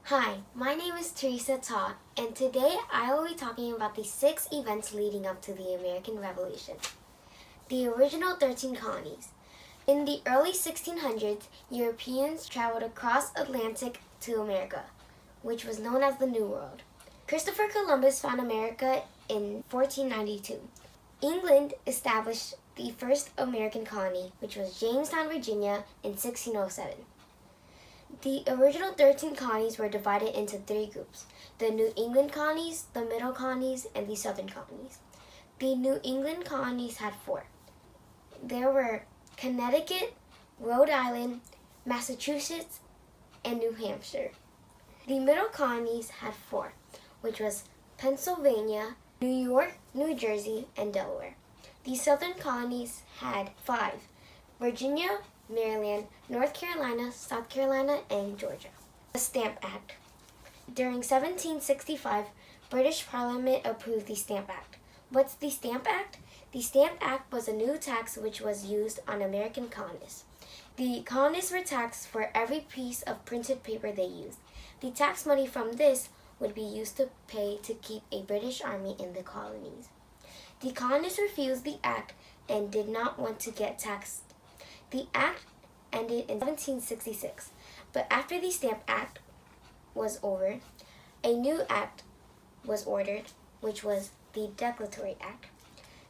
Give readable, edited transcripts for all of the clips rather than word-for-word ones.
Hi, my name is Theresa, and today I will be talking about the 6 events leading up to the American Revolution. The original 13 colonies. In the early 1600s, Europeans traveled across Atlantic to America, which was known as the New World. Christopher Columbus found America in 1492. England established the first American colony, which was Jamestown, Virginia, in 1607. The original 13 colonies were divided into 3 groups: the New England colonies, the Middle colonies, and the Southern colonies. The New England colonies had 4. There were Connecticut, Rhode Island, Massachusetts, and New Hampshire. The Middle colonies had 4, which was Pennsylvania, New York, New Jersey, and Delaware. The Southern colonies had 5, Virginia, Maryland, North Carolina, South Carolina, and Georgia. The Stamp Act. During 1765, British Parliament approved the Stamp Act. What's the Stamp Act? The Stamp Act was a new tax which was used on American colonists. The colonists were taxed for every piece of printed paper they used. The tax money from this would be used to pay to keep a British army in the colonies. The colonists refused the act and did not want to get taxed. The act ended in 1766, but after the Stamp Act was over, a new act was ordered, which was the Declaratory Act.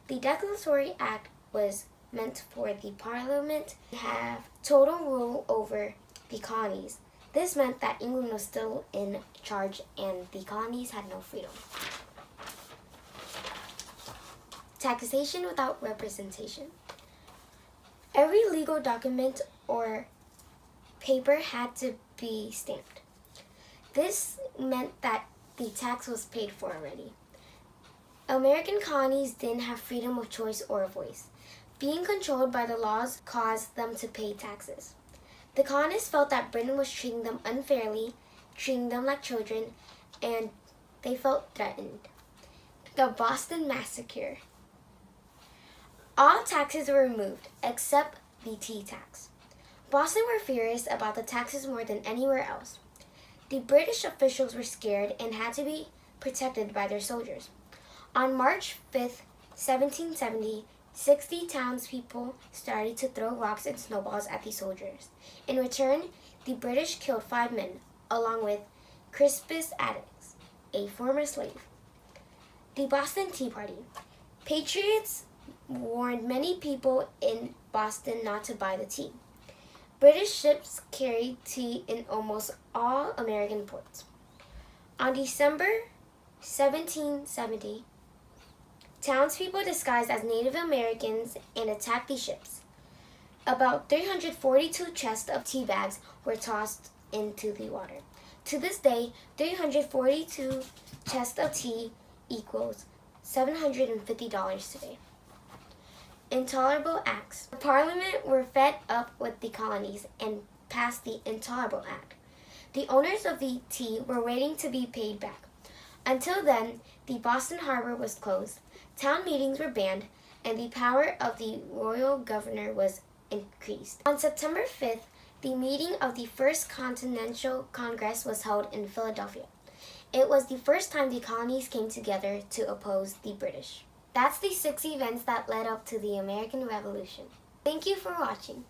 The Declaratory Act was meant for the Parliament to have total rule over the colonies. This meant that England was still in charge and the colonies had no freedom. Taxation without representation. Every legal document or paper had to be stamped. This meant that the tax was paid for already. American colonies didn't have freedom of choice or voice. Being controlled by the laws caused them to pay taxes. The colonists felt that Britain was treating them unfairly, treating them like children, and they felt threatened. The Boston Massacre. All taxes were removed, except the tea tax. Boston were furious about the taxes more than anywhere else. The British officials were scared and had to be protected by their soldiers. On March 5th, 1770, 60 townspeople started to throw rocks and snowballs at the soldiers. In return, the British killed 5 men, along with Crispus Attucks, a former slave. The Boston Tea Party. Patriots warned many people in Boston not to buy the tea. British ships carried tea in almost all American ports. On December 1770, townspeople disguised as Native Americans and attacked the ships. About 342 chests of tea bags were tossed into the water. To this day, 342 chests of tea equals $750 today. Intolerable Acts. The Parliament were fed up with the colonies and passed the Intolerable Act. The owners of the tea were waiting to be paid back. Until then, the Boston Harbor was closed, town meetings were banned, and the power of the royal governor was increased. On September 5th, the meeting of the First Continental Congress was held in Philadelphia. It was the first time the colonies came together to oppose the British. That's the 6 events that led up to the American Revolution. Thank you for watching.